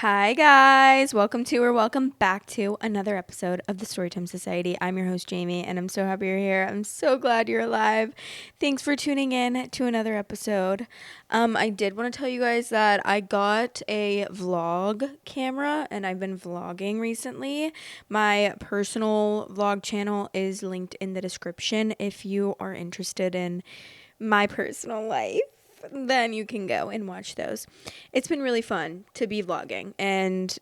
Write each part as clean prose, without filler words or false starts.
Hi guys, welcome back to another episode of the Storytime Society. I'm your host Jamie and I'm so happy you're here. I'm so glad you're alive. Thanks for tuning in to another episode. I did want to tell you guys that I got a vlog camera and I've been vlogging recently. My personal vlog channel is linked in the description if you are interested in my personal life. Then you can go and watch those. It's been really fun to be vlogging and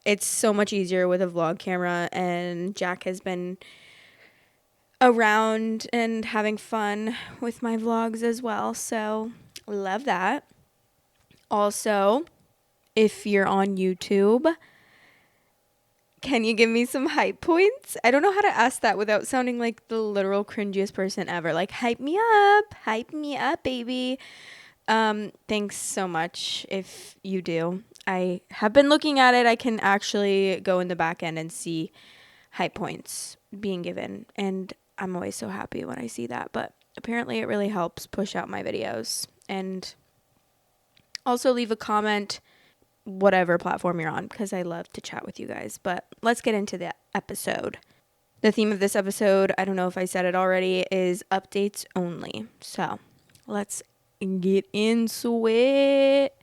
it's so much easier with a vlog camera, and Jack has been around and having fun with my vlogs as well, so love that. Also, if you're on YouTube, can you give me some hype points? I don't know how to ask that without sounding like the literal cringiest person ever. Like, hype me up, baby. Thanks so much if you do. I have been looking at it. I can actually go in the back end and see hype points being given, and I'm always so happy when I see that. But apparently it really helps push out my videos. And also leave a comment whatever platform you're on, because I love to chat with you guys. But let's get into the episode. The theme of this episode, I don't know if I said it already, is updates only. So let's get into it.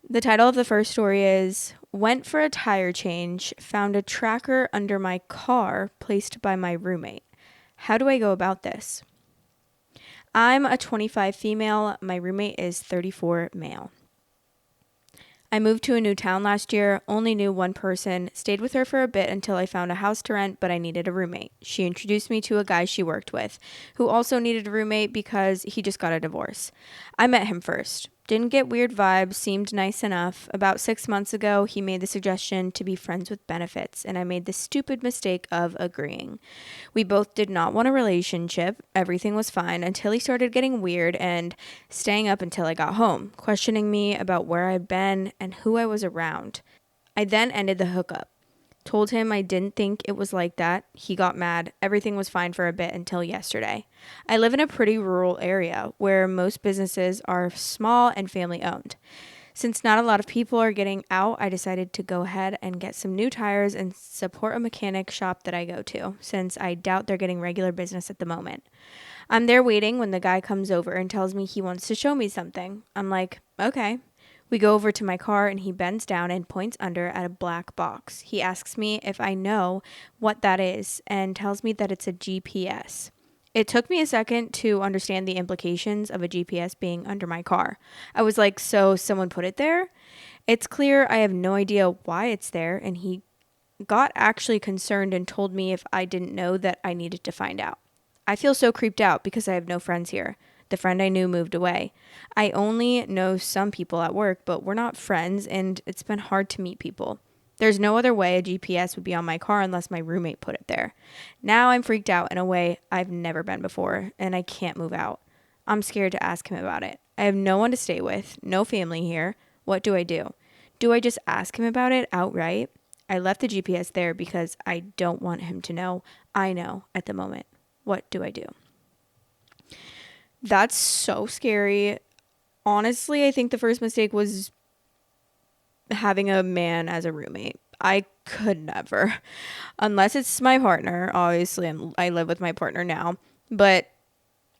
The title of the first story is Went for a Tire Change, Found a Tracker Under My Car Placed by My Roommate. How do I go about this? I'm a 25 female. My roommate is 34 male. I moved to a new town last year, only knew one person, stayed with her for a bit until I found a house to rent, but I needed a roommate. She introduced me to a guy she worked with, who also needed a roommate because he just got a divorce. I met him first. Didn't get weird vibes, seemed nice enough. About 6 months ago, he made the suggestion to be friends with benefits, and I made the stupid mistake of agreeing. We both did not want a relationship. Everything was fine until he started getting weird and staying up until I got home, questioning me about where I'd been and who I was around. I then ended the hookup. Told him I didn't think it was like that. He got mad. Everything was fine for a bit until yesterday. I live in a pretty rural area where most businesses are small and family owned. Since not a lot of people are getting out, I decided to go ahead and get some new tires and support a mechanic shop that I go to, since I doubt they're getting regular business at the moment. I'm there waiting when the guy comes over and tells me he wants to show me something. I'm like, okay. We go over to my car and he bends down and points under at a black box. He asks me if I know what that is and tells me that it's a GPS. It took me a second to understand the implications of a GPS being under my car. I was like, so someone put it there? It's clear I have no idea why it's there, and he got actually concerned and told me if I didn't know that I needed to find out. I feel so creeped out because I have no friends here. The friend I knew moved away. I only know some people at work, but we're not friends, and it's been hard to meet people. There's no other way a GPS would be on my car unless my roommate put it there. Now I'm freaked out in a way I've never been before, and I can't move out. I'm scared to ask him about it. I have no one to stay with, no family here. What do I do? Do I just ask him about it outright? I left the GPS there because I don't want him to know I know at the moment. What do I do? That's so scary. Honestly, I think the first mistake was having a man as a roommate. I could never, unless it's my partner. Obviously, I live with my partner now, but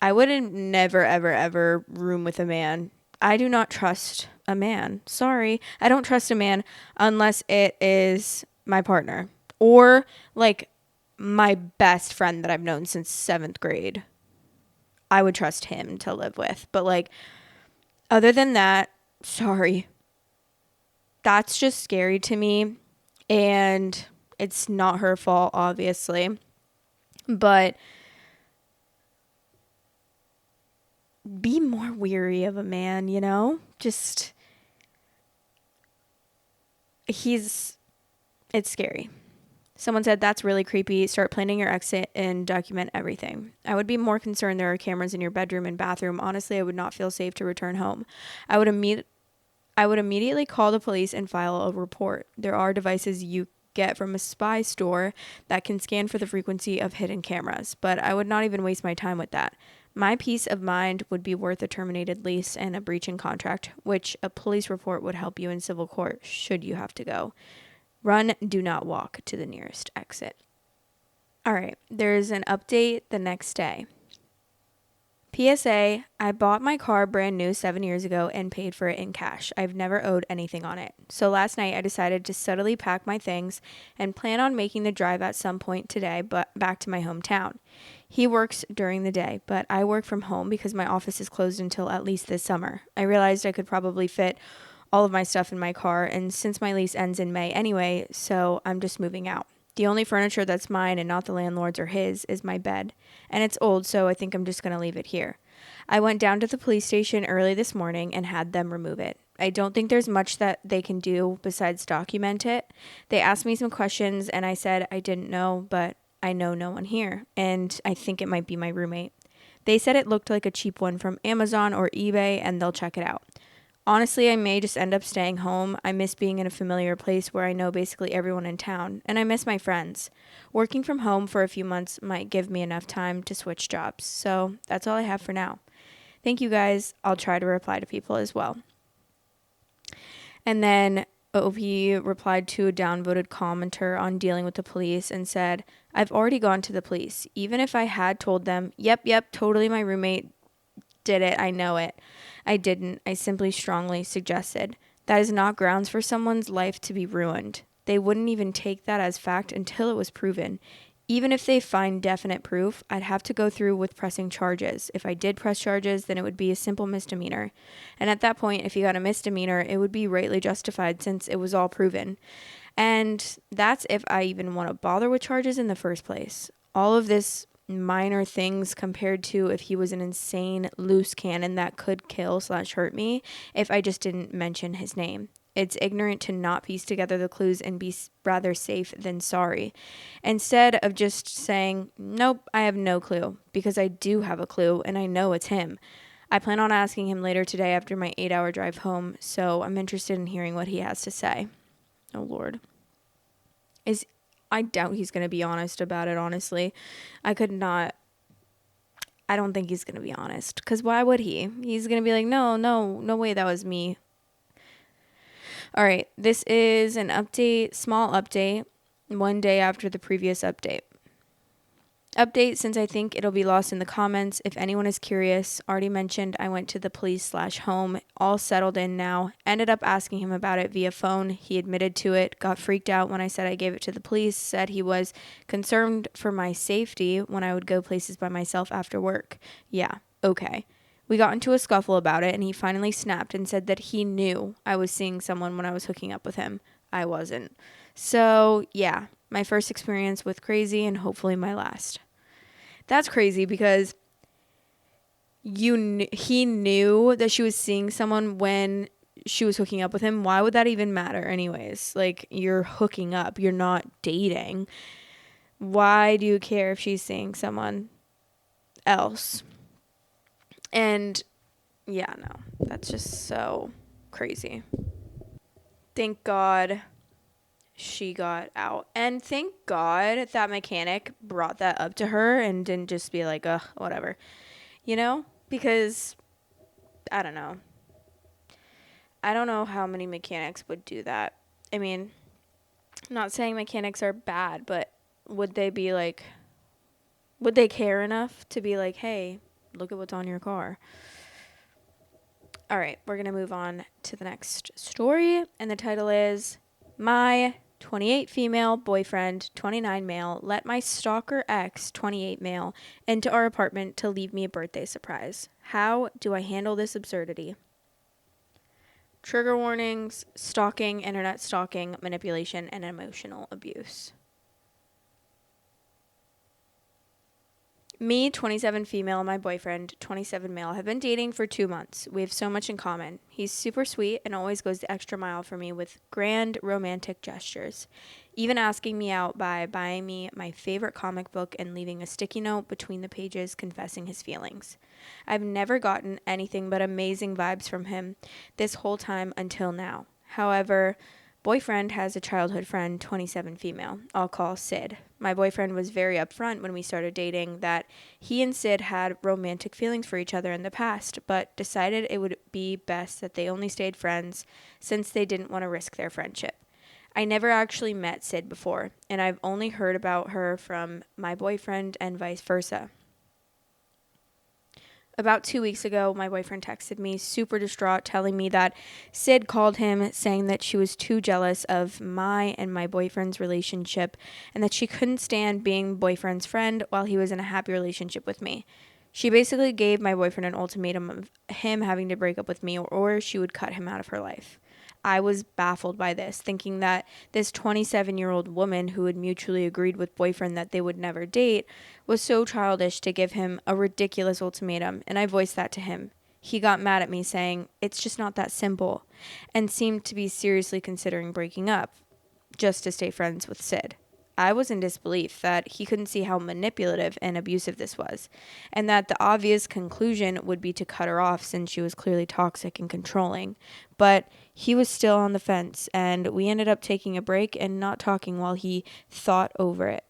I wouldn't never, ever, ever room with a man. I do not trust a man. Sorry. I don't trust a man unless it is my partner or like my best friend that I've known since 7th grade. I would trust him to live with. But like, other than that, sorry. That's just scary to me. And it's not her fault, obviously. But be more weary of a man, you know? Just, it's scary. Someone said, that's really creepy. Start planning your exit and document everything. I would be more concerned there are cameras in your bedroom and bathroom. Honestly, I would not feel safe to return home. I would immediately call the police and file a report. There are devices you get from a spy store that can scan for the frequency of hidden cameras, but I would not even waste my time with that. My peace of mind would be worth a terminated lease and a breach in contract, which a police report would help you in civil court should you have to go. Run, do not walk to the nearest exit. All right, there's an update the next day. PSA, I bought my car brand new 7 years ago and paid for it in cash. I've never owed anything on it. So last night I decided to subtly pack my things and plan on making the drive at some point today, but back to my hometown. He works during the day, but I work from home because my office is closed until at least this summer. I realized I could probably fit all of my stuff in my car, and since my lease ends in May anyway, so I'm just moving out. The only furniture that's mine and not the landlord's or his is my bed, and it's old, so I think I'm just going to leave it here. I went down to the police station early this morning and had them remove it. I don't think there's much that they can do besides document it. They asked me some questions, and I said I didn't know, but I know no one here, and I think it might be my roommate. They said it looked like a cheap one from Amazon or eBay, and they'll check it out. Honestly, I may just end up staying home. I miss being in a familiar place where I know basically everyone in town, and I miss my friends. Working from home for a few months might give me enough time to switch jobs, so that's all I have for now. Thank you guys. I'll try to reply to people as well. And then OP replied to a downvoted commenter on dealing with the police and said, I've already gone to the police. Even if I had told them, yep, totally my roommate did it, I know it. I didn't. I simply strongly suggested. That is not grounds for someone's life to be ruined. They wouldn't even take that as fact until it was proven. Even if they find definite proof, I'd have to go through with pressing charges. If I did press charges, then it would be a simple misdemeanor. And at that point, if you got a misdemeanor, it would be rightly justified since it was all proven. And that's if I even want to bother with charges in the first place. All of this minor things compared to if he was an insane loose cannon that could kill/hurt me if I just didn't mention his name. It's ignorant to not piece together the clues and be rather safe than sorry. Instead of just saying, nope, I have no clue, because I do have a clue and I know it's him. I plan on asking him later today after my 8-hour drive home, so I'm interested in hearing what he has to say. Oh, Lord. I doubt he's going to be honest about it, honestly. I don't think he's going to be honest. Because why would he? He's going to be like, no way, that was me. All right, this is an update, small update, one day after the previous update. Update, since I think it'll be lost in the comments. If anyone is curious, already mentioned I went to the police/home, all settled in now. Ended up asking him about it via phone. He admitted to it, got freaked out when I said I gave it to the police, said he was concerned for my safety when I would go places by myself after work. Yeah, okay. We got into a scuffle about it, and he finally snapped and said that he knew I was seeing someone when I was hooking up with him. I wasn't. So, yeah, my first experience with crazy and hopefully my last. That's crazy because he knew that she was seeing someone when she was hooking up with him. Why would that even matter anyways? Like, you're hooking up. You're not dating. Why do you care if she's seeing someone else? And yeah, no, that's just so crazy. Thank God she got out. And thank God that mechanic brought that up to her and didn't just be like, ugh, whatever. You know? Because, I don't know. I don't know how many mechanics would do that. I mean, I'm not saying mechanics are bad, but would they care enough to be like, hey, look at what's on your car? All right, we're going to move on to the next story. And the title is, My 28 female boyfriend, 29 male, let my stalker ex, 28 male, into our apartment to leave me a birthday surprise. How do I handle this absurdity? Trigger warnings: stalking, internet stalking, manipulation, and emotional abuse. Me, 27 female, and my boyfriend, 27 male, have been dating for 2 months. We have so much in common. He's super sweet and always goes the extra mile for me with grand romantic gestures, even asking me out by buying me my favorite comic book and leaving a sticky note between the pages confessing his feelings. I've never gotten anything but amazing vibes from him this whole time until now. However, Boyfriend has a childhood friend, 27 female. I'll call Sid. My boyfriend was very upfront when we started dating that he and Sid had romantic feelings for each other in the past, but decided it would be best that they only stayed friends since they didn't want to risk their friendship. I never actually met Sid before, and I've only heard about her from my boyfriend and vice versa. About 2 weeks ago, my boyfriend texted me super distraught, telling me that Sid called him saying that she was too jealous of my and my boyfriend's relationship and that she couldn't stand being boyfriend's friend while he was in a happy relationship with me. She basically gave my boyfriend an ultimatum of him having to break up with me or she would cut him out of her life. I was baffled by this, thinking that this 27-year-old woman who had mutually agreed with boyfriend that they would never date was so childish to give him a ridiculous ultimatum, and I voiced that to him. He got mad at me saying, "It's just not that simple," and seemed to be seriously considering breaking up just to stay friends with Sid. I was in disbelief that he couldn't see how manipulative and abusive this was, and that the obvious conclusion would be to cut her off since she was clearly toxic and controlling. But he was still on the fence, and we ended up taking a break and not talking while he thought over it.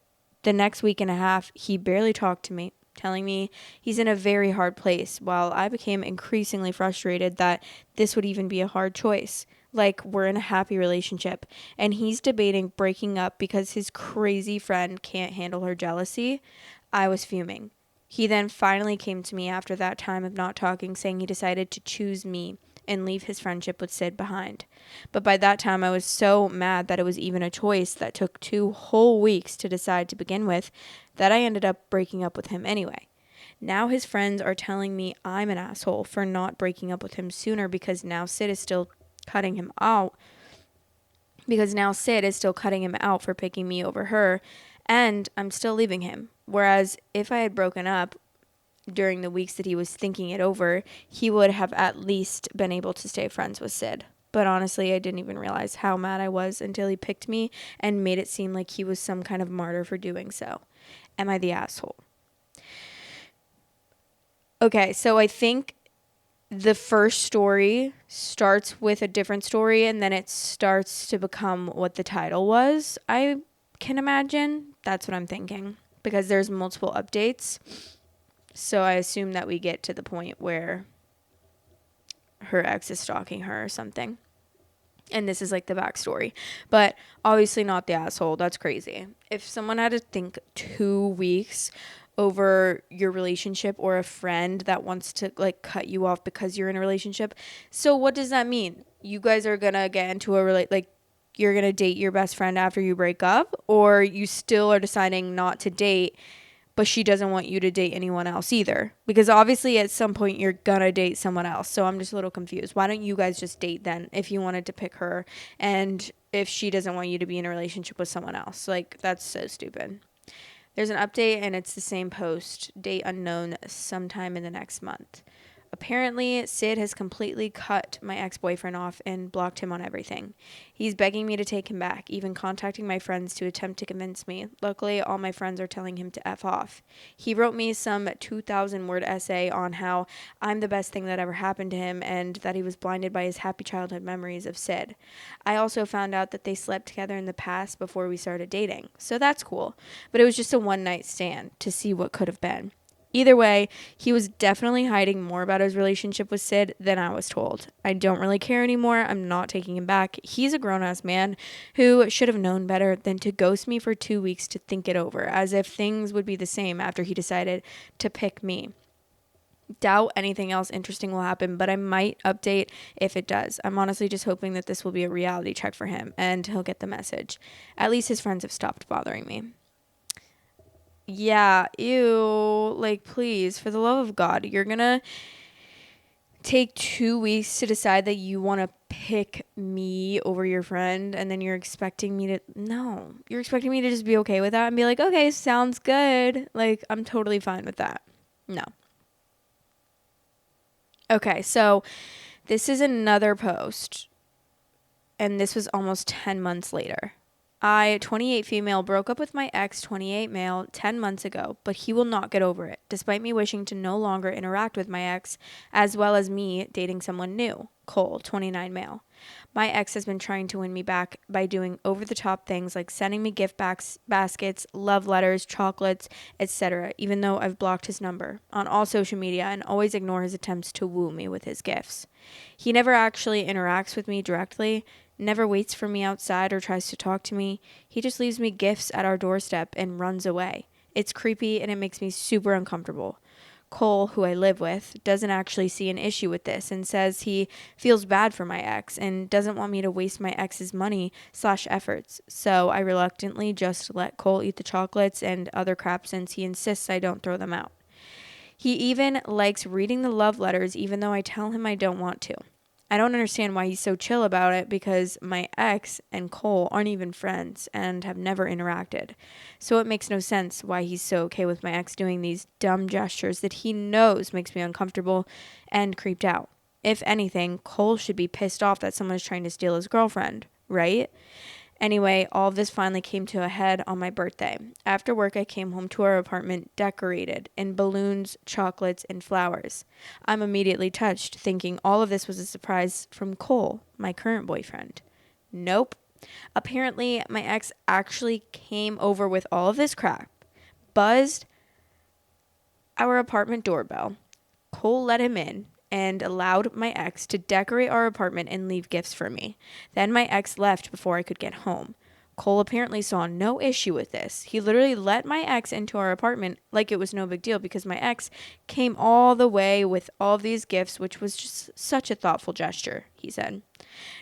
The next week and a half, he barely talked to me, telling me he's in a very hard place, while I became increasingly frustrated that this would even be a hard choice. Like, we're in a happy relationship, and he's debating breaking up because his crazy friend can't handle her jealousy. I was fuming. He then finally came to me after that time of not talking, saying he decided to choose me and leave his friendship with Sid behind. But by that time, I was so mad that it was even a choice that took 2 whole weeks to decide to begin with that I ended up breaking up with him anyway. Now his friends are telling me I'm an asshole for not breaking up with him sooner because now Sid is still cutting him out for picking me over her, and I'm still leaving him. Whereas if I had broken up during the weeks that he was thinking it over, he would have at least been able to stay friends with Sid. But honestly, I didn't even realize how mad I was until he picked me and made it seem like he was some kind of martyr for doing so. Am I the asshole? Okay, so I think the first story starts with a different story and then it starts to become what the title was. I can imagine. That's what I'm thinking. Because there's multiple updates. So I assume that we get to the point where her ex is stalking her or something. And this is like the backstory. But obviously not the asshole. That's crazy. If someone had to think 2 weeks over your relationship or a friend that wants to like cut you off because you're in a relationship. So what does that mean? You guys are going to get into you're going to date your best friend after you break up, or you still are deciding not to date, but she doesn't want you to date anyone else either? Because obviously at some point you're going to date someone else. So I'm just a little confused. Why don't you guys just date then if you wanted to pick her and if she doesn't want you to be in a relationship with someone else? Like, that's so stupid. There's an update and it's the same post, date unknown, sometime in the next month. Apparently, Sid has completely cut my ex-boyfriend off and blocked him on everything. He's begging me to take him back, even contacting my friends to attempt to convince me. Luckily, all my friends are telling him to F off. He wrote me some 2,000-word essay on how I'm the best thing that ever happened to him and that he was blinded by his happy childhood memories of Sid. I also found out that they slept together in the past before we started dating, so that's cool. But it was just a one-night stand to see what could have been. Either way, he was definitely hiding more about his relationship with Sid than I was told. I don't really care anymore. I'm not taking him back. He's a grown-ass man who should have known better than to ghost me for 2 weeks to think it over, as if things would be the same after he decided to pick me. Doubt anything else interesting will happen, but I might update if it does. I'm honestly just hoping that this will be a reality check for him and he'll get the message. At least his friends have stopped bothering me. Yeah, ew, like, please, for the love of God, you're gonna take 2 weeks to decide that you want to pick me over your friend, and then you're expecting me to just be okay with that and be like, okay, sounds good. Like, I'm totally fine with that. No. Okay, so this is another post, and this was almost 10 months later. I, 28 female, broke up with my ex, 28 male, 10 months ago, but he will not get over it, despite me wishing to no longer interact with my ex, as well as me dating someone new. Cole, 29 male. My ex has been trying to win me back by doing over-the-top things like sending me gift baskets, love letters, chocolates, etc., even though I've blocked his number on all social media and always ignore his attempts to woo me with his gifts. He never actually interacts with me directly, never waits for me outside or tries to talk to me. He just leaves me gifts at our doorstep and runs away. It's creepy and it makes me super uncomfortable. Cole, who I live with, doesn't actually see an issue with this and says he feels bad for my ex and doesn't want me to waste my ex's money/efforts. So I reluctantly just let Cole eat the chocolates and other crap since he insists I don't throw them out. He even likes reading the love letters even though I tell him I don't want to. I don't understand why he's so chill about it because my ex and Cole aren't even friends and have never interacted. So it makes no sense why he's so okay with my ex doing these dumb gestures that he knows makes me uncomfortable and creeped out. If anything, Cole should be pissed off that someone is trying to steal his girlfriend, right? Anyway, all of this finally came to a head on my birthday. After work, I came home to our apartment decorated in balloons, chocolates, and flowers. I'm immediately touched, thinking all of this was a surprise from Cole, my current boyfriend. Nope. Apparently, my ex actually came over with all of this crap, buzzed our apartment doorbell. Cole let him in and allowed my ex to decorate our apartment and leave gifts for me. Then my ex left before I could get home. Cole apparently saw no issue with this. He literally let my ex into our apartment like it was no big deal because my ex came all the way with all of these gifts, which was just such a thoughtful gesture, he said.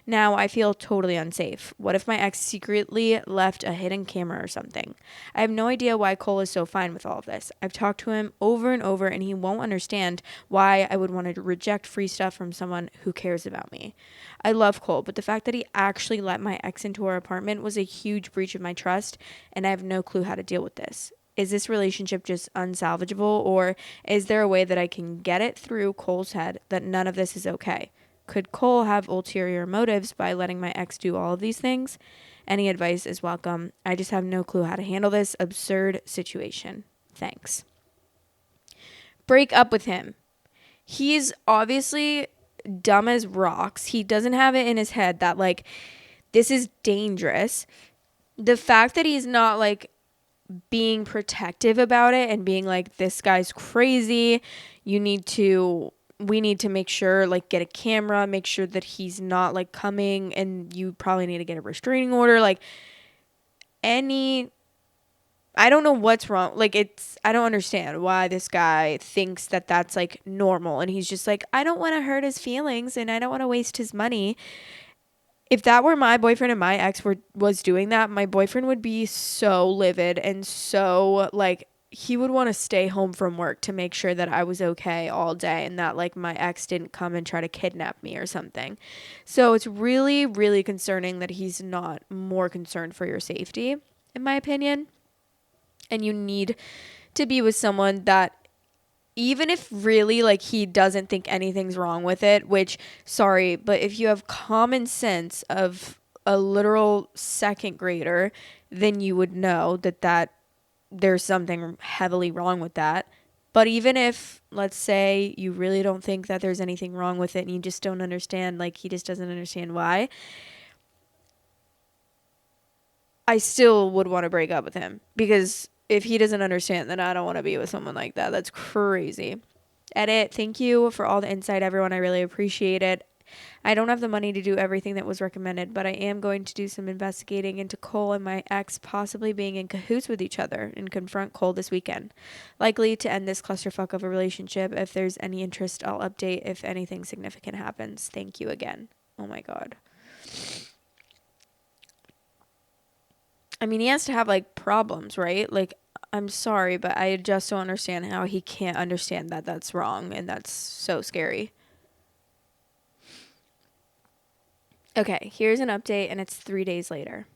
Now I feel totally unsafe. What if my ex secretly left a hidden camera or something? I have no idea why Cole is so fine with all of this. I've talked to him over and over and he won't understand why I would want to reject free stuff from someone who cares about me. I love Cole, but the fact that he actually let my ex into our apartment was a huge breach of my trust, and I have no clue how to deal with this. Is this relationship just unsalvageable, or is there a way that I can get it through Cole's head that none of this is okay? Could Cole have ulterior motives by letting my ex do all of these things? Any advice is welcome. I just have no clue how to handle this absurd situation. Thanks. Break up with him. He's obviously dumb as rocks. He doesn't have it in his head that, like, this is dangerous. The fact that he's not, like, being protective about it and being like, this guy's crazy. We need to make sure, like, get a camera, make sure that he's not, like, coming, and you probably need to get a restraining order. Like, I don't know what's wrong. Like, I don't understand why this guy thinks that that's, like, normal. And he's just like, I don't want to hurt his feelings and I don't want to waste his money. If that were my boyfriend and my ex was doing that, my boyfriend would be so livid and so, like, he would want to stay home from work to make sure that I was okay all day and that, like, my ex didn't come and try to kidnap me or something. So it's really, really concerning that he's not more concerned for your safety, in my opinion. And you need to be with someone that, even if really, like, he doesn't think anything's wrong with it, which, sorry, but if you have common sense of a literal second grader, then you would know that there's something heavily wrong with that. But even if, let's say, you really don't think that there's anything wrong with it and you just don't understand, like, he just doesn't understand why, I still would want to break up with him, because if he doesn't understand, then I don't want to be with someone like that. That's crazy. Edit. Thank you for all the insight, everyone. I really appreciate it. I don't have the money to do everything that was recommended, but I am going to do some investigating into Cole and my ex possibly being in cahoots with each other and confront Cole this weekend. Likely to end this clusterfuck of a relationship. If there's any interest, I'll update if anything significant happens. Thank you again. Oh my God. I mean, he has to have, like, problems, right? Like, I'm sorry, but I just don't understand how he can't understand that that's wrong, and that's so scary. Okay, here's an update, and it's 3 days later.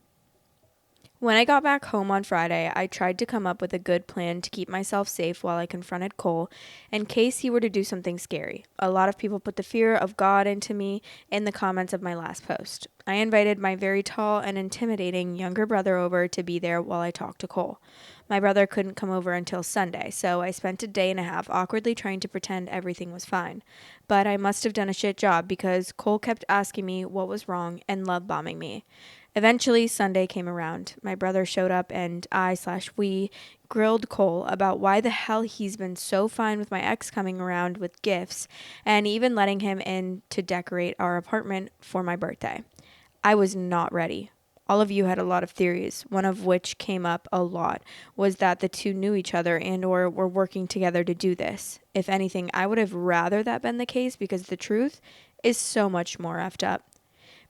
When I got back home on Friday, I tried to come up with a good plan to keep myself safe while I confronted Cole in case he were to do something scary. A lot of people put the fear of God into me in the comments of my last post. I invited my very tall and intimidating younger brother over to be there while I talked to Cole. My brother couldn't come over until Sunday, so I spent a day and a half awkwardly trying to pretend everything was fine. But I must have done a shit job because Cole kept asking me what was wrong and love bombing me. Eventually, Sunday came around. My brother showed up and we grilled Cole about why the hell he's been so fine with my ex coming around with gifts and even letting him in to decorate our apartment for my birthday. I was not ready. All of you had a lot of theories, one of which came up a lot, was that the two knew each other and or were working together to do this. If anything, I would have rather that been the case because the truth is so much more effed up.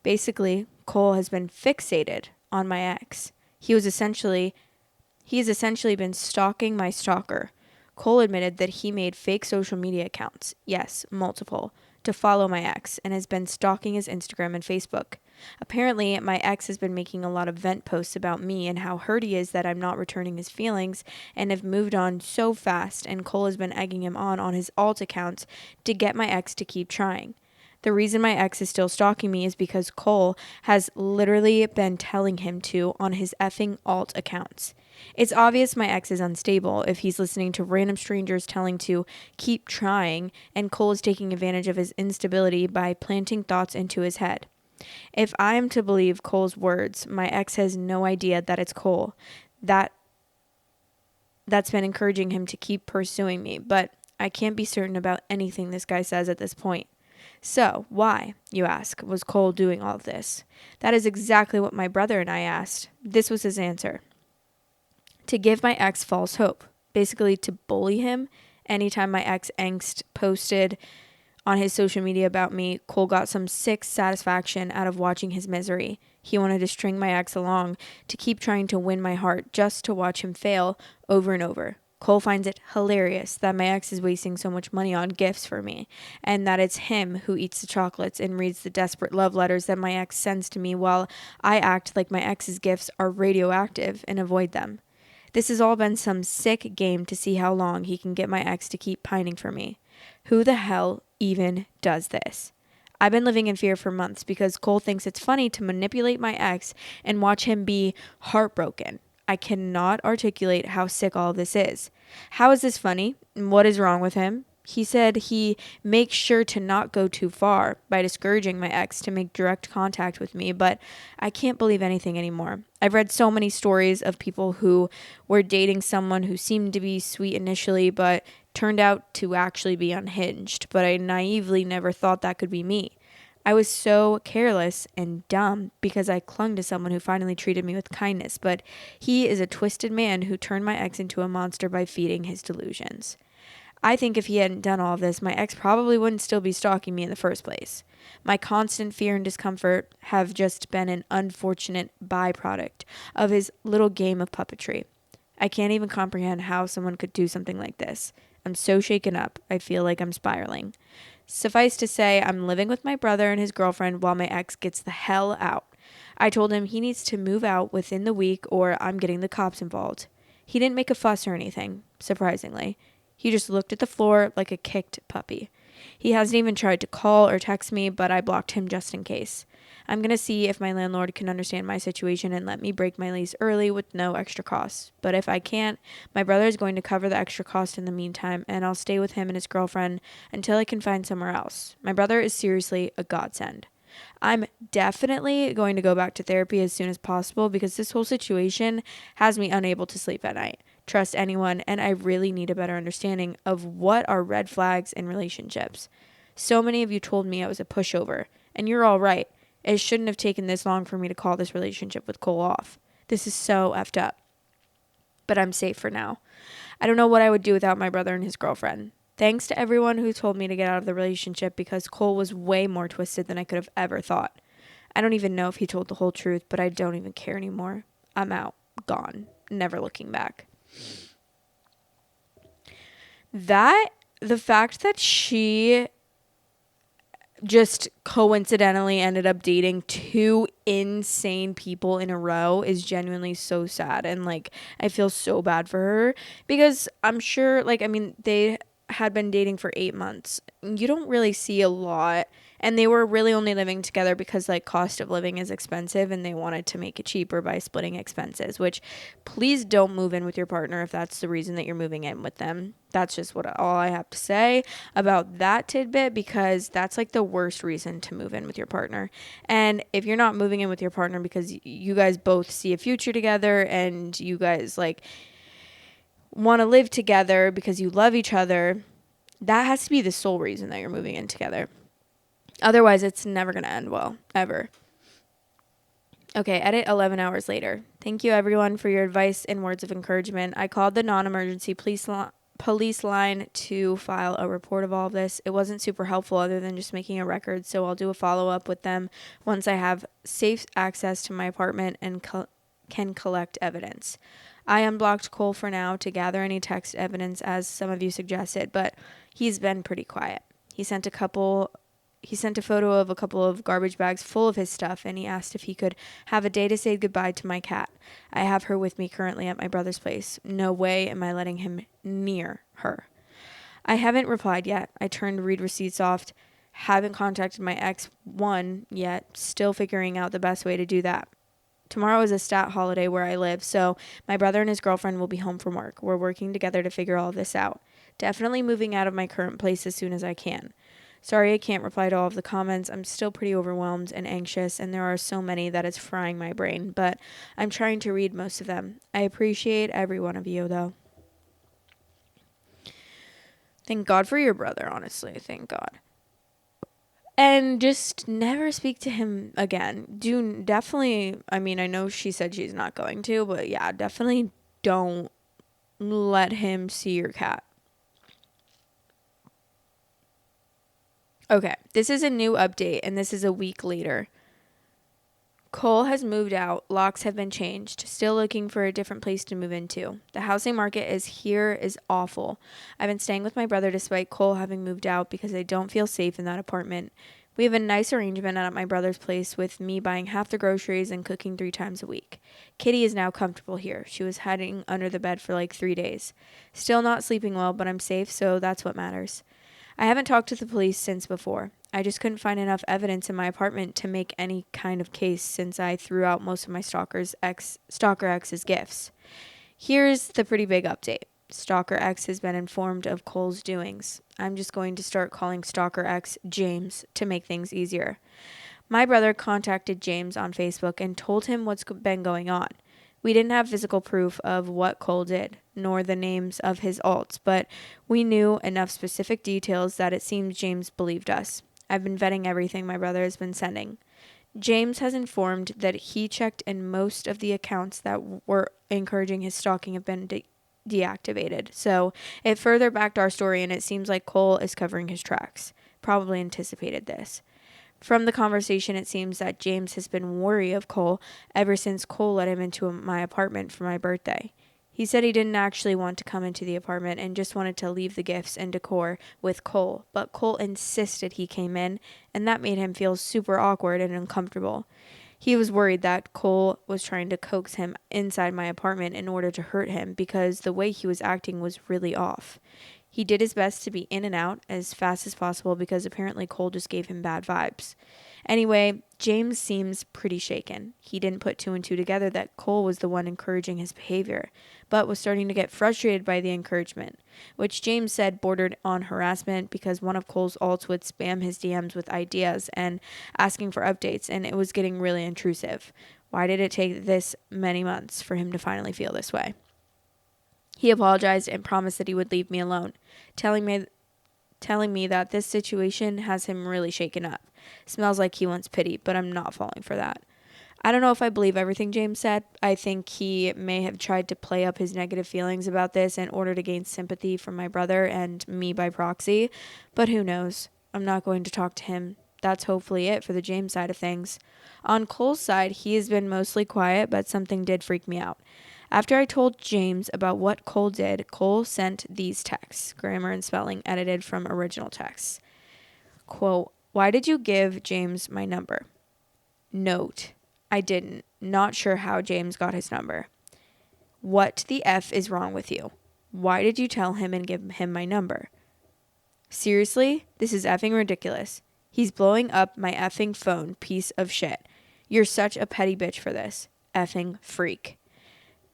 Basically, Cole has been fixated on my ex. He has essentially been stalking my stalker. Cole admitted that he made fake social media accounts, yes, multiple, to follow my ex and has been stalking his Instagram and Facebook. Apparently, my ex has been making a lot of vent posts about me and how hurt he is that I'm not returning his feelings and have moved on so fast, and Cole has been egging him on his alt accounts to get my ex to keep trying. The reason my ex is still stalking me is because Cole has literally been telling him to on his effing alt accounts. It's obvious my ex is unstable if he's listening to random strangers telling to keep trying, and Cole is taking advantage of his instability by planting thoughts into his head. If I am to believe Cole's words, my ex has no idea that it's Cole that's been encouraging him to keep pursuing me, but I can't be certain about anything this guy says at this point. So, why, you ask, was Cole doing all of this? That is exactly what my brother and I asked. This was his answer. To give my ex false hope. Basically, to bully him. Anytime my ex angst posted on his social media about me, Cole got some sick satisfaction out of watching his misery. He wanted to string my ex along to keep trying to win my heart just to watch him fail over and over. Cole finds it hilarious that my ex is wasting so much money on gifts for me, and that it's him who eats the chocolates and reads the desperate love letters that my ex sends to me while I act like my ex's gifts are radioactive and avoid them. This has all been some sick game to see how long he can get my ex to keep pining for me. Who the hell even does this? I've been living in fear for months because Cole thinks it's funny to manipulate my ex and watch him be heartbroken. I cannot articulate how sick all of this is. How is this funny? What is wrong with him? He said he makes sure to not go too far by discouraging my ex to make direct contact with me, but I can't believe anything anymore. I've read so many stories of people who were dating someone who seemed to be sweet initially, but turned out to actually be unhinged, but I naively never thought that could be me. I was so careless and dumb because I clung to someone who finally treated me with kindness, but he is a twisted man who turned my ex into a monster by feeding his delusions. I think if he hadn't done all of this, my ex probably wouldn't still be stalking me in the first place. My constant fear and discomfort have just been an unfortunate byproduct of his little game of puppetry. I can't even comprehend how someone could do something like this. I'm so shaken up, I feel like I'm spiraling. Suffice to say, I'm living with my brother and his girlfriend while my ex gets the hell out. I told him he needs to move out within the week or I'm getting the cops involved. He didn't make a fuss or anything, surprisingly. He just looked at the floor like a kicked puppy. He hasn't even tried to call or text me, but I blocked him just in case. I'm going to see if my landlord can understand my situation and let me break my lease early with no extra costs. But if I can't, my brother is going to cover the extra cost in the meantime, and I'll stay with him and his girlfriend until I can find somewhere else. My brother is seriously a godsend. I'm definitely going to go back to therapy as soon as possible because this whole situation has me unable to sleep at night, trust anyone, and I really need a better understanding of what are red flags in relationships. So many of you told me I was a pushover, and you're all right. It shouldn't have taken this long for me to call this relationship with Cole off. This is so effed up. But I'm safe for now. I don't know what I would do without my brother and his girlfriend. Thanks to everyone who told me to get out of the relationship because Cole was way more twisted than I could have ever thought. I don't even know if he told the whole truth, but I don't even care anymore. I'm out. Gone. Never looking back. The fact that she just coincidentally ended up dating two insane people in a row is genuinely so sad. And like, I feel so bad for her because I'm sure, like, I mean, they had been dating for 8 months. You don't really see a lot. And they were really only living together because like cost of living is expensive and they wanted to make it cheaper by splitting expenses, which please don't move in with your partner if that's the reason that you're moving in with them. That's just all I have to say about that tidbit, because that's like the worst reason to move in with your partner. And if you're not moving in with your partner because you guys both see a future together and you guys like want to live together because you love each other, that has to be the sole reason that you're moving in together. Otherwise, it's never going to end well, ever. Okay, edit 11 hours later. Thank you, everyone, for your advice and words of encouragement. I called the non-emergency police line to file a report of all of this. It wasn't super helpful other than just making a record, so I'll do a follow-up with them once I have safe access to my apartment and can collect evidence. I unblocked Cole for now to gather any text evidence, as some of you suggested, but he's been pretty quiet. He sent a photo of a couple of garbage bags full of his stuff, and he asked if he could have a day to say goodbye to my cat. I have her with me currently at my brother's place. No way am I letting him near her. I haven't replied yet. I turned read receipts off. Haven't contacted my ex-1 yet. Still figuring out the best way to do that. Tomorrow is a stat holiday where I live, so my brother and his girlfriend will be home from work. We're working together to figure all this out. Definitely moving out of my current place as soon as I can. Sorry I can't reply to all of the comments. I'm still pretty overwhelmed and anxious, and there are so many that it's frying my brain, but I'm trying to read most of them. I appreciate every one of you, though. Thank God for your brother, honestly. Thank God. And just never speak to him again. Definitely, I mean, I know she said she's not going to, but yeah, definitely don't let him see your cat. Okay, this is a new update, and this is a week later. Cole has moved out. Locks have been changed. Still looking for a different place to move into. The housing market is awful. I've been staying with my brother despite Cole having moved out because I don't feel safe in that apartment. We have a nice arrangement at my brother's place with me buying half the groceries and cooking 3 times a week. Kitty is now comfortable here. She was hiding under the bed for like 3 days. Still not sleeping well, but I'm safe, so that's what matters. I haven't talked to the police since before. I just couldn't find enough evidence in my apartment to make any kind of case since I threw out most of my stalker ex's gifts. Here's the pretty big update. Stalker X has been informed of Cole's doings. I'm just going to start calling Stalker X James to make things easier. My brother contacted James on Facebook and told him what's been going on. We didn't have physical proof of what Cole did, nor the names of his alts, but we knew enough specific details that it seems James believed us. I've been vetting everything my brother has been sending. James has informed that he checked and most of the accounts that were encouraging his stalking have been deactivated. So it further backed our story, and it seems like Cole is covering his tracks. Probably anticipated this. From the conversation, it seems that James has been wary of Cole ever since Cole let him into my apartment for my birthday. He said he didn't actually want to come into the apartment and just wanted to leave the gifts and decor with Cole, but Cole insisted he came in, and that made him feel super awkward and uncomfortable. He was worried that Cole was trying to coax him inside my apartment in order to hurt him because the way he was acting was really off. He did his best to be in and out as fast as possible because apparently Cole just gave him bad vibes. Anyway, James seems pretty shaken. He didn't put 2 and 2 together that Cole was the one encouraging his behavior, but was starting to get frustrated by the encouragement, which James said bordered on harassment because one of Cole's alts would spam his DMs with ideas and asking for updates, and it was getting really intrusive. Why did it take this many months for him to finally feel this way? He apologized and promised that he would leave me alone, telling me that this situation has him really shaken up. Smells like he wants pity, but I'm not falling for that. I don't know if I believe everything James said. I think he may have tried to play up his negative feelings about this in order to gain sympathy from my brother and me by proxy, but who knows? I'm not going to talk to him. That's hopefully it for the James side of things. On Cole's side, he has been mostly quiet, but something did freak me out. After I told James about what Cole did, Cole sent these texts, grammar and spelling edited from original texts. Quote, Why did you give James my number? Note, I didn't. Not sure how James got his number. What the F is wrong with you? Why did you tell him and give him my number? Seriously? This is effing ridiculous. He's blowing up my effing phone, piece of shit. You're such a petty bitch for this. Effing freak.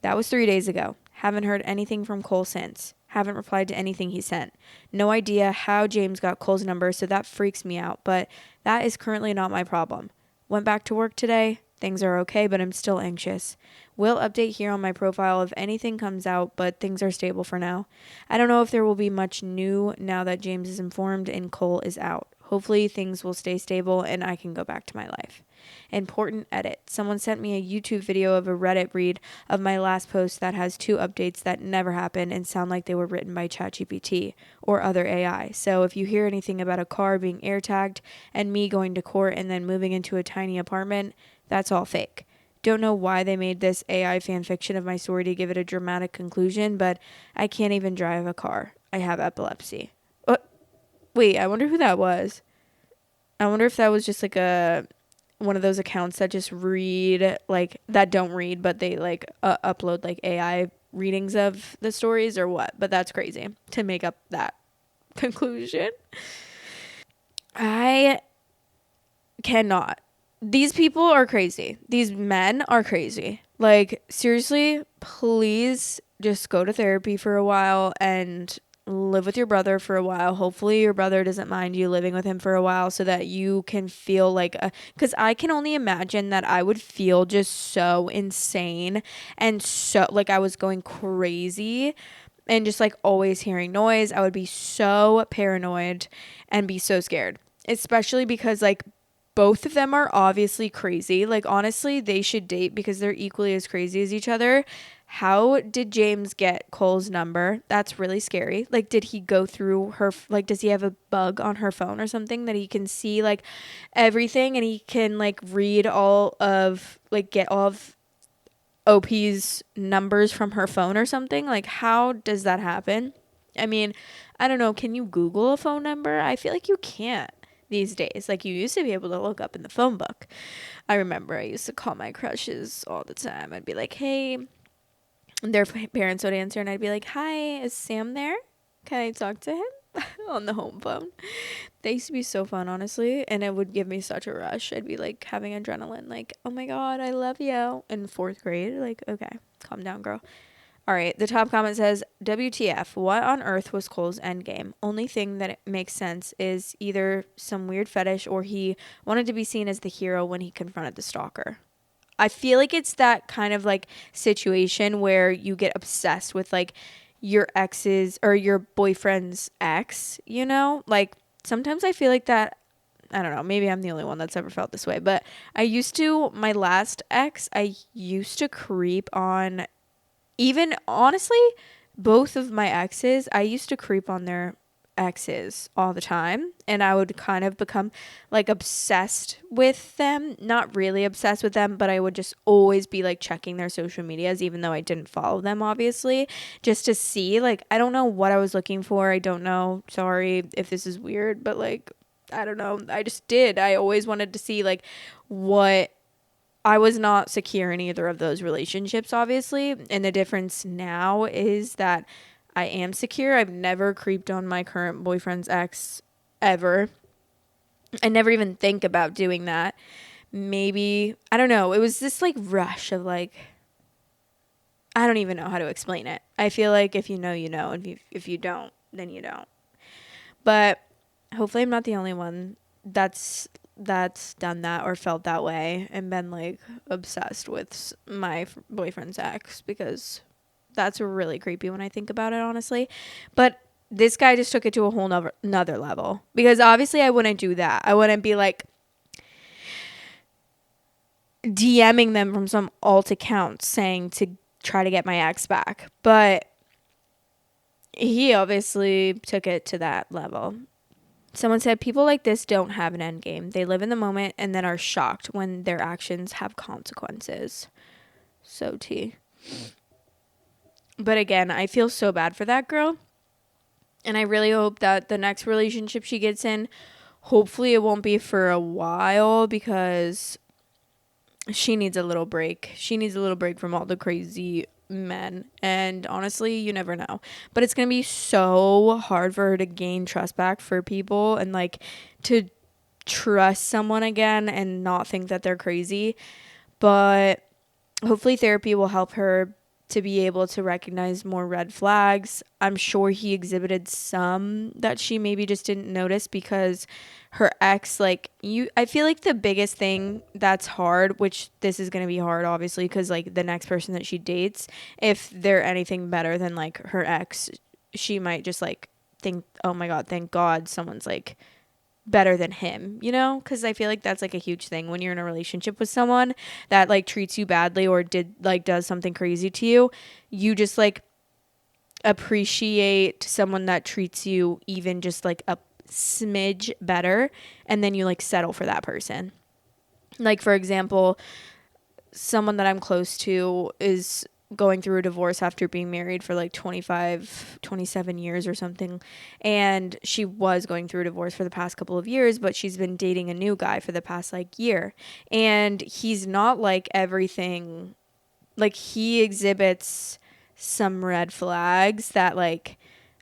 That was 3 days ago. Haven't heard anything from Cole since. Haven't replied to anything he sent. No idea how James got Cole's number, so that freaks me out, but that is currently not my problem. Went back to work today. Things are okay, but I'm still anxious. Will update here on my profile if anything comes out, but things are stable for now. I don't know if there will be much new now that James is informed and Cole is out. Hopefully things will stay stable and I can go back to my life. Important edit. Someone sent me a YouTube video of a Reddit read of my last post that has 2 updates that never happened and sound like they were written by ChatGPT or other AI. So if you hear anything about a car being air tagged and me going to court and then moving into a tiny apartment, that's all fake. Don't know why they made this AI fan fiction of my story to give it a dramatic conclusion, but I can't even drive a car. I have epilepsy. Wait, I wonder who that was. I wonder if that was just like one of those accounts that just read, like, that don't read, but they like upload like AI readings of the stories or what. But that's crazy to make up that conclusion. I cannot. These people are crazy. These men are crazy. Like, seriously, please just go to therapy for a while and live with your brother for a while. Hopefully your brother doesn't mind you living with him for a while so that you can feel like because I can only imagine that I would feel just so insane and so like I was going crazy and just like always hearing noise. I would be so paranoid and be so scared, especially because like both of them are obviously crazy. Like, honestly, they should date because they're equally as crazy as each other. How did James get Cole's number? That's really scary. Like, did he go through her? Like, does he have a bug on her phone or something that he can see, like, everything and he can, like, read all of, like, get all of OP's numbers from her phone or something? Like, how does that happen? I mean, I don't know. Can you Google a phone number? I feel like you can't these days. Like, you used to be able to look up in the phone book. I remember I used to call my crushes all the time. I'd be like, hey, their parents would answer and I'd be like, hi, is Sam there? Can I talk to him? On the home phone. They used to be so fun, honestly, and it would give me such a rush. I'd be like having adrenaline, like, oh my god, I love you, in 4th grade. Like, okay, calm down, girl. All right, the top comment says, WTF, what on earth was Cole's endgame? Only thing that it makes sense is either some weird fetish or he wanted to be seen as the hero when he confronted the stalker. I feel like it's that kind of like situation where you get obsessed with like your ex's or your boyfriend's ex, you know? Like, sometimes I feel like that. I don't know, maybe I'm the only one that's ever felt this way, but my last ex, I used to creep on. Even honestly, both of my exes, I used to creep on their exes all the time, and I would kind of become like obsessed with them. Not really obsessed with them, but I would just always be like checking their social medias, even though I didn't follow them, obviously, just to see. Like, I don't know what I was looking for. I don't know. Sorry if this is weird, but like, I don't know. I just did. I always wanted to see like what. I was not secure in either of those relationships, obviously. And the difference now is that I am secure. I've never creeped on my current boyfriend's ex ever. I never even think about doing that. Maybe, I don't know. It was this like rush of like, I don't even know how to explain it. I feel like if you know, you know. And if you don't, then you don't. But hopefully I'm not the only one that's done that or felt that way and been like obsessed with my boyfriend's ex, because that's really creepy when I think about it, honestly. But this guy just took it to a whole nother level, because obviously I wouldn't do that. I wouldn't be like DMing them from some alt account saying to try to get my ex back, but he obviously took it to that level. Someone said, people like this don't have an end game. They live in the moment and then are shocked when their actions have consequences. So tea. But again, I feel so bad for that girl. And I really hope that the next relationship she gets in hopefully it won't be for a while because she needs a little break. She needs a little break from all the crazy men. And honestly, you never know. But it's going to be so hard for her to gain trust back for people and like to trust someone again and not think that they're crazy. But hopefully therapy will help her to be able to recognize more red flags. I'm sure he exhibited some that she maybe just didn't notice because her ex, like, I feel like the biggest thing that's hard, which this is going to be hard obviously because like the next person that she dates, if they're anything better than like her ex, she might just like think, oh my god, thank god someone's like better than him, you know? Because I feel like that's like a huge thing when you're in a relationship with someone that like treats you badly or does something crazy to you. You just like appreciate someone that treats you even just like a smidge better, and then you like settle for that person. Like, for example, someone that I'm close to is going through a divorce after being married for like 27 years or something. And she was going through a divorce for the past couple of years, but she's been dating a new guy for the past like year. And he's not like everything, like he exhibits some red flags that like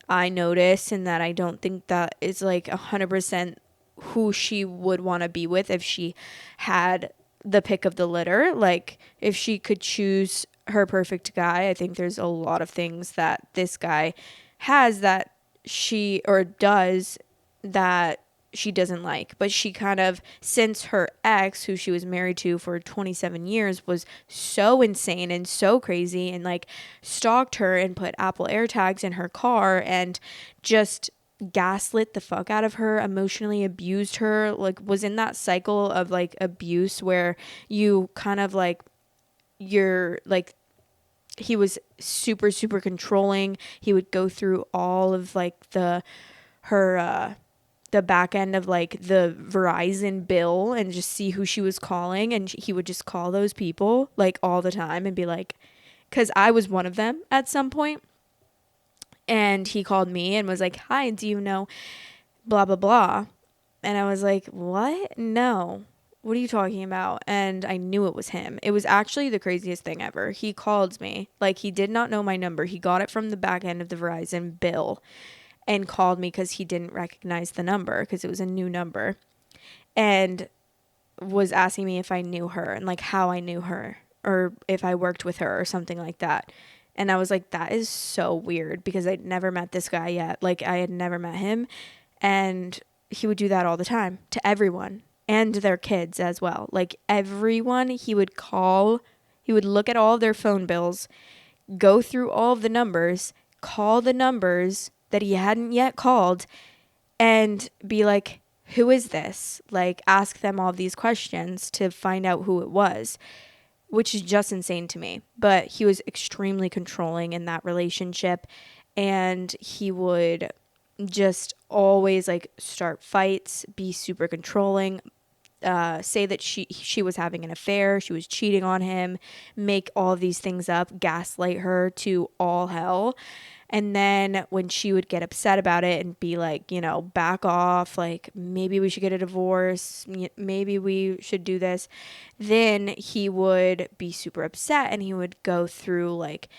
I notice and that I don't think that is like 100% who she would want to be with if she had the pick of the litter. Like if she could choose her perfect guy, I think there's a lot of things that this guy has that she or does that she doesn't like. But she kind of, since her ex, who she was married to for 27 years, was so insane and so crazy and like stalked her and put Apple AirTags in her car and just gaslit the fuck out of her, emotionally abused her, like was in that cycle of like abuse where you kind of like, you're like, he was super super controlling. He would go through all of like the back end of like the Verizon bill and just see who she was calling, and he would just call those people like all the time and be like, because I was one of them at some point, and he called me and was like, hi, do you know blah blah blah? And I was like, what? No, what are you talking about? And I knew it was him. It was actually the craziest thing ever. He called me, like he did not know my number. He got it from the back end of the Verizon bill and called me because he didn't recognize the number because it was a new number, and was asking me if I knew her and like how I knew her or if I worked with her or something like that. And I was like, that is so weird because I'd never met this guy yet. Like I had never met him, and he would do that all the time to everyone and their kids as well. Like everyone he would call, he would look at all of their phone bills, go through all of the numbers, call the numbers that he hadn't yet called, and be like, who is this? Like, ask them all these questions to find out who it was, which is just insane to me. But he was extremely controlling in that relationship, and he would just always like start fights, be super controlling, say that she was having an affair, she was cheating on him, make all of these things up, gaslight her to all hell. And then when she would get upset about it and be like, you know, back off, like maybe we should get a divorce, maybe we should do this, then he would be super upset and he would go through like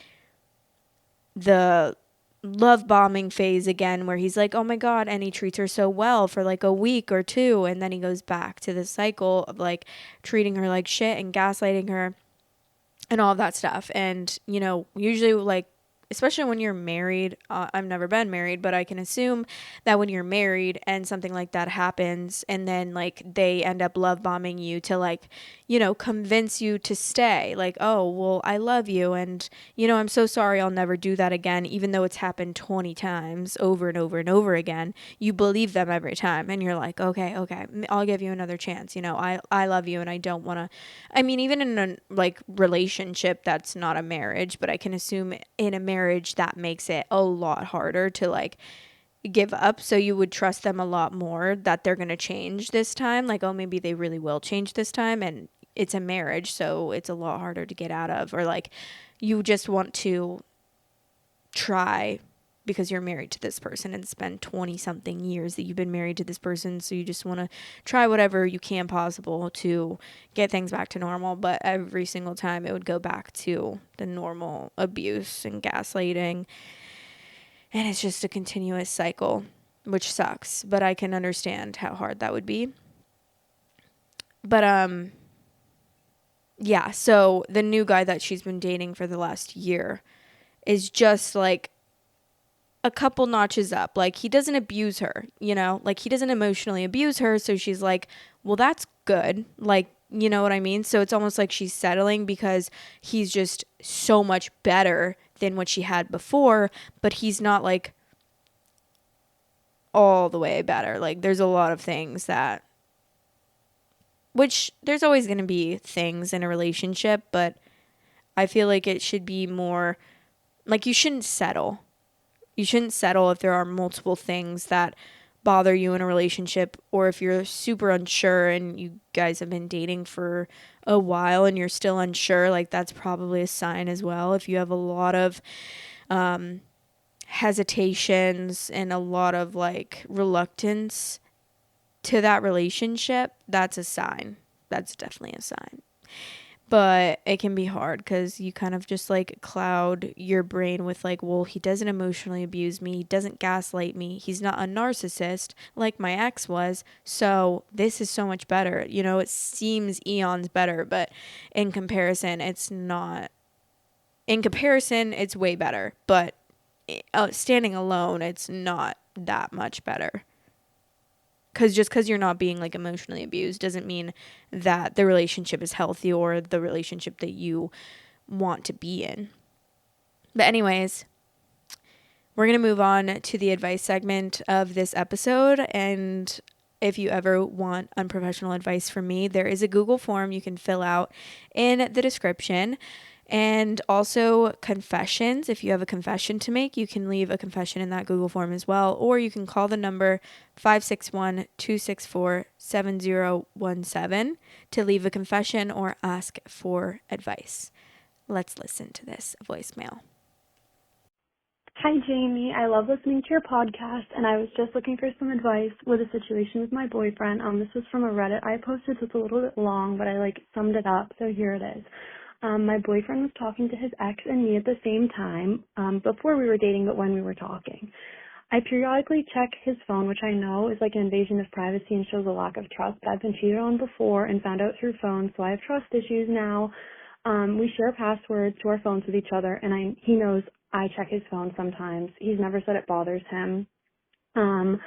the love bombing phase again where he's like, oh my god, and he treats her so well for like a week or two, and then he goes back to the cycle of like treating her like shit and gaslighting her and all of that stuff. And you know, usually like, especially when you're married, I've never been married, but I can assume that when you're married and something like that happens and then like they end up love bombing you to like, you know, convince you to stay, like, oh, well, I love you and, you know, I'm so sorry, I'll never do that again, even though it's happened 20 times over and over and over again. You believe them every time and you're like, okay, I'll give you another chance. You know, I love you and I don't want to, I mean, even in a like relationship that's not a marriage, but I can assume in a marriage that makes it a lot harder to like give up. So you would trust them a lot more that they're going to change this time. Like, oh, maybe they really will change this time. And it's a marriage, so it's a lot harder to get out of. Or like you just want to try because you're married to this person and it's been 20 something years that you've been married to this person. So you just want to try whatever you can possible to get things back to normal. But every single time it would go back to the normal abuse and gaslighting. And it's just a continuous cycle, which sucks. But I can understand how hard that would be. But, yeah, so the new guy that she's been dating for the last year is just like a couple notches up. Like, he doesn't abuse her, you know? Like, he doesn't emotionally abuse her, so she's like, well, that's good. Like, you know what I mean? So it's almost like she's settling because he's just so much better than what she had before, but he's not, like, all the way better. Like, there's a lot of things that... Which, there's always going to be things in a relationship, but I feel like it should be more... Like, you shouldn't settle. You shouldn't settle if there are multiple things that bother you in a relationship, or if you're super unsure and you guys have been dating for a while and you're still unsure, like, that's probably a sign as well. If you have a lot of hesitations and a lot of, like, reluctance to that relationship, that's a sign. That's definitely a sign. But it can be hard because you kind of just, like, cloud your brain with, like, well, he doesn't emotionally abuse me. He doesn't gaslight me. He's not a narcissist like my ex was. So this is so much better. You know, it seems eons better, but in comparison, it's not. In comparison, it's way better. But standing alone, it's not that much better. Because just because you're not being, like, emotionally abused doesn't mean that the relationship is healthy or the relationship that you want to be in. But anyways, we're going to move on to the advice segment of this episode. And if you ever want unprofessional advice from me, there is a Google form you can fill out in the description. And also confessions. If you have a confession to make, you can leave a confession in that Google form as well. Or you can call the number 561-264-7017 to leave a confession or ask for advice. Let's listen to this voicemail. Hi, Jamie. I love listening to your podcast, and I was just looking for some advice with a situation with my boyfriend. This was from a Reddit I posted, so it's a little bit long, but I, summed it up, so here it is. My boyfriend was talking to his ex and me at the same time, before we were dating, but when we were talking. I periodically check his phone, which I know is like an invasion of privacy and shows a lack of trust, but I've been cheated on before and found out through phone, so I have trust issues now. We share passwords to our phones with each other, and he knows I check his phone sometimes. He's never said it bothers him. I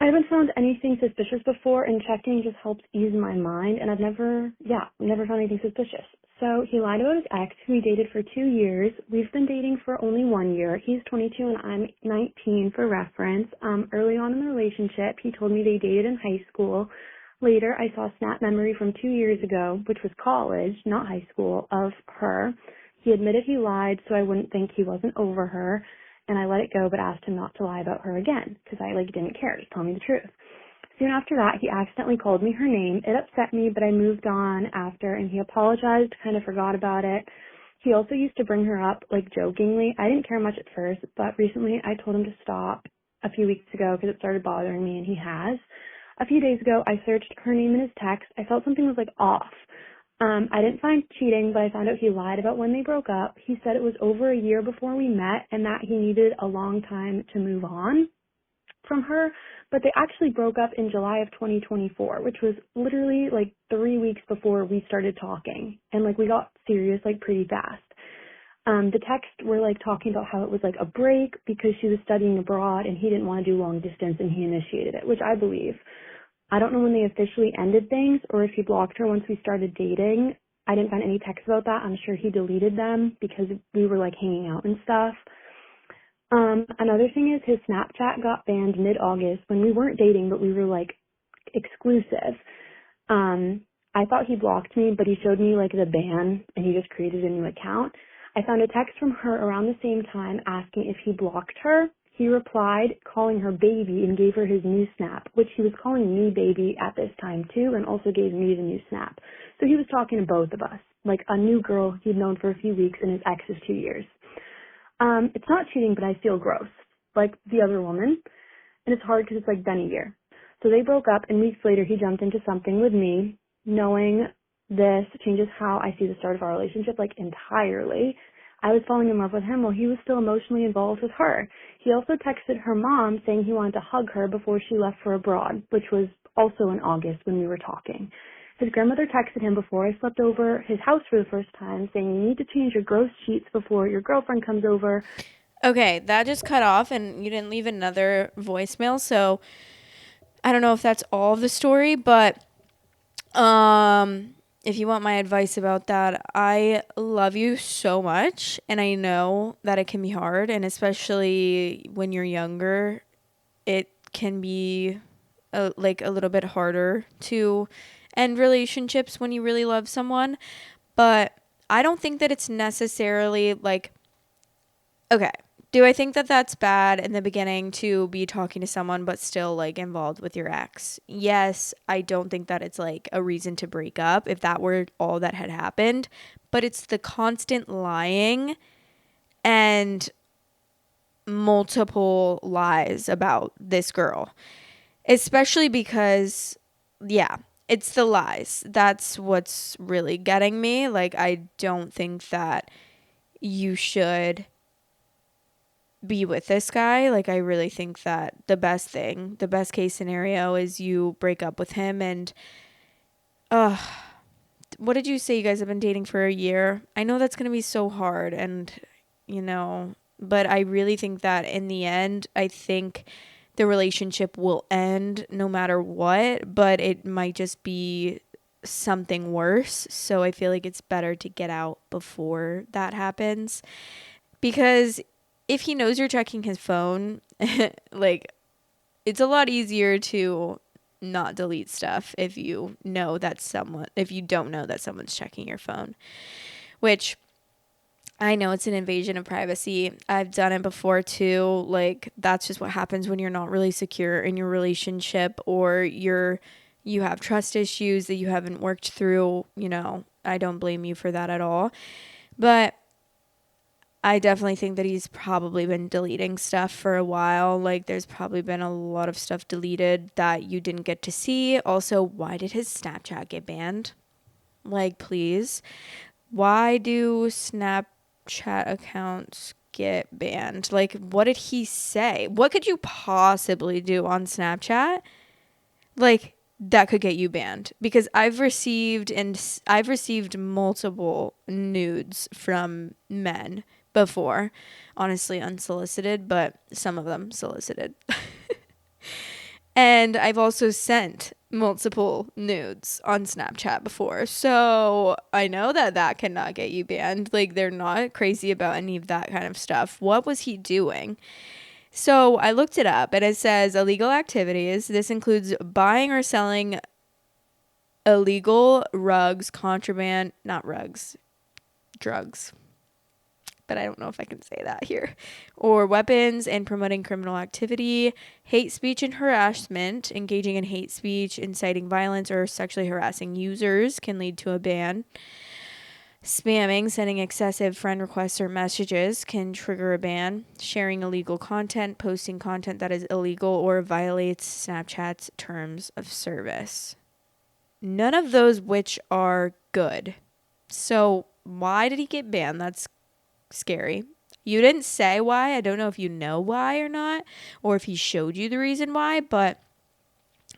haven't found anything suspicious before, and checking just helps ease my mind, and I've never found anything suspicious. So he lied about his ex, who he dated for 2 years. We've been dating for only 1 year. He's 22 and I'm 19 for reference. Early on in the relationship, he told me they dated in high school. Later, I saw a snap memory from 2 years ago, which was college, not high school, of her. He admitted he lied so I wouldn't think he wasn't over her, and I let it go but asked him not to lie about her again because I didn't care. Just tell me the truth. Soon after that, he accidentally called me her name. It upset me, but I moved on after, and he apologized, kind of forgot about it. He also used to bring her up, jokingly. I didn't care much at first, but recently I told him to stop a few weeks ago because it started bothering me, and he has. A few days ago, I searched her name in his text. I felt something was, off. I didn't find cheating, but I found out he lied about when they broke up. He said it was over a year before we met and that he needed a long time to move on from her, but they actually broke up in July of 2024, which was literally 3 weeks before we started talking, and we got serious pretty fast. The text were talking about how it was a break because she was studying abroad and he didn't want to do long distance and he initiated it, which I believe. I don't know when they officially ended things or if he blocked her once we started dating. I didn't find any texts about that. I'm sure he deleted them because we were hanging out and stuff. Another thing is his Snapchat got banned mid-August when we weren't dating, but we were exclusive. I thought he blocked me, but he showed me the ban and he just created a new account. I found a text from her around the same time asking if he blocked her. He replied, calling her baby, and gave her his new snap, which he was calling me baby at this time too, and also gave me the new snap. So he was talking to both of us, a new girl he'd known for a few weeks and his ex is 2 years. It's not cheating, but I feel gross, like the other woman. And it's hard because it's like been a year. So they broke up, and weeks later he jumped into something with me, knowing this changes how I see the start of our relationship, like entirely. I was falling in love with him while he was still emotionally involved with her. He also texted her mom saying he wanted to hug her before she left for abroad, which was also in August when we were talking. His grandmother texted him before I slept over his house for the first time saying you need to change your gross sheets before your girlfriend comes over. Okay, that just cut off and you didn't leave another voicemail, so I don't know if that's all of the story, but if you want my advice about that, I love you so much, and I know that it can be hard, and especially when you're younger, it can be like a little bit harder to end relationships when you really love someone. But I don't think that it's necessarily like, okay, do I think that that's bad in the beginning to be talking to someone but still like involved with your ex? Yes, I don't think that it's like a reason to break up if that were all that had happened, but it's the constant lying and multiple lies about this girl. Especially because, yeah, it's the lies. That's what's really getting me. Like, I don't think that you should be with this guy. Like, I really think that the best case scenario is you break up with him. And, what did you say? You guys have been dating for a year? I know that's going to be so hard. And, but I really think that in the end, I think the relationship will end no matter what, but it might just be something worse. So I feel like it's better to get out before that happens. Because if he knows you're checking his phone, like, it's a lot easier to not delete stuff if you don't know that someone's checking your phone, which I know it's an invasion of privacy. I've done it before too. Like, that's just what happens when you're not really secure in your relationship, or you have trust issues that you haven't worked through. I don't blame you for that at all. But I definitely think that he's probably been deleting stuff for a while. Like, there's probably been a lot of stuff deleted that you didn't get to see. Also, why did his Snapchat get banned? Like, please. Why do Snapchat accounts get banned? Like, what did he say? What could you possibly do on Snapchat? Like, that could get you banned, because I've received multiple nudes from men before, honestly unsolicited, but some of them solicited. And I've also sent multiple nudes on Snapchat before. So I know that cannot get you banned. Like, they're not crazy about any of that kind of stuff. What was he doing? So I looked it up, and it says illegal activities. This includes buying or selling illegal rugs, contraband, not rugs, drugs. But I don't know if I can say that here. Or weapons, and promoting criminal activity, hate speech and harassment. Engaging in hate speech, inciting violence, or sexually harassing users can lead to a ban. Spamming, sending excessive friend requests or messages can trigger a ban. Sharing illegal content, posting content that is illegal or violates Snapchat's terms of service. None of those which are good. So why did he get banned? That's scary. You didn't say why. I don't know if you know why or not, or if he showed you the reason why, but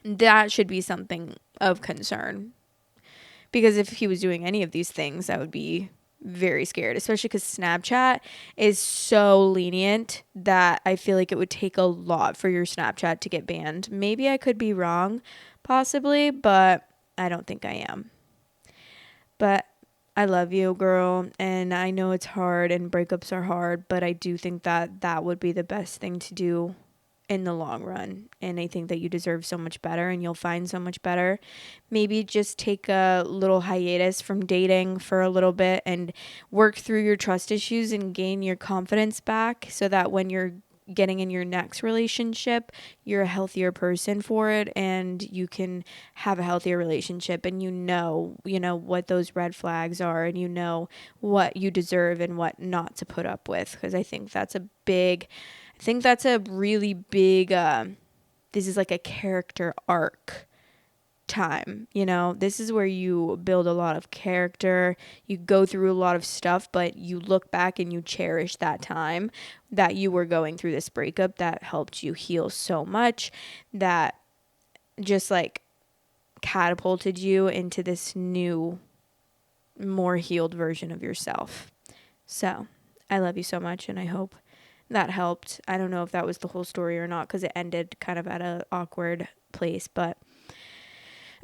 that should be something of concern. Because if he was doing any of these things, I would be very scared, especially because Snapchat is so lenient that I feel like it would take a lot for your Snapchat to get banned. Maybe I could be wrong, possibly, but I don't think I am. But I love you, girl, and I know it's hard and breakups are hard, but I do think that would be the best thing to do in the long run. And I think that you deserve so much better, and you'll find so much better. Maybe just take a little hiatus from dating for a little bit and work through your trust issues and gain your confidence back, so that when you're getting in your next relationship, you're a healthier person for it, and you can have a healthier relationship, and you know what those red flags are, and you know what you deserve and what not to put up with. Because I think that's a really big, this is like a character arc time. This is where you build a lot of character, you go through a lot of stuff, but you look back and you cherish that time that you were going through this breakup that helped you heal so much, that just like catapulted you into this new, more healed version of yourself. So I love you so much, and I hope that helped. I don't know if that was the whole story or not, because it ended kind of at an awkward place, but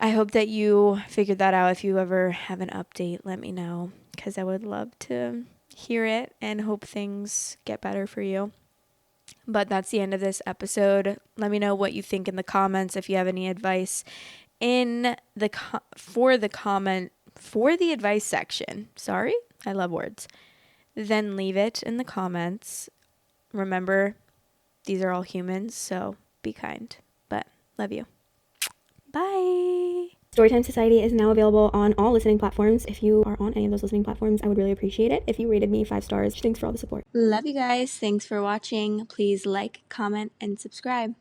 I hope that you figured that out. If you ever have an update, let me know, because I would love to hear it and hope things get better for you. But that's the end of this episode. Let me know what you think in the comments. If you have any advice for the advice section. Sorry, I love words. Then leave it in the comments. Remember, these are all humans, so be kind. But love you. Bye. Storytime Society is now available on all listening platforms. If you are on any of those listening platforms, I would really appreciate it if you rated me 5 stars. Thanks for all the support. Love you guys. Thanks for watching. Please like, comment, and subscribe.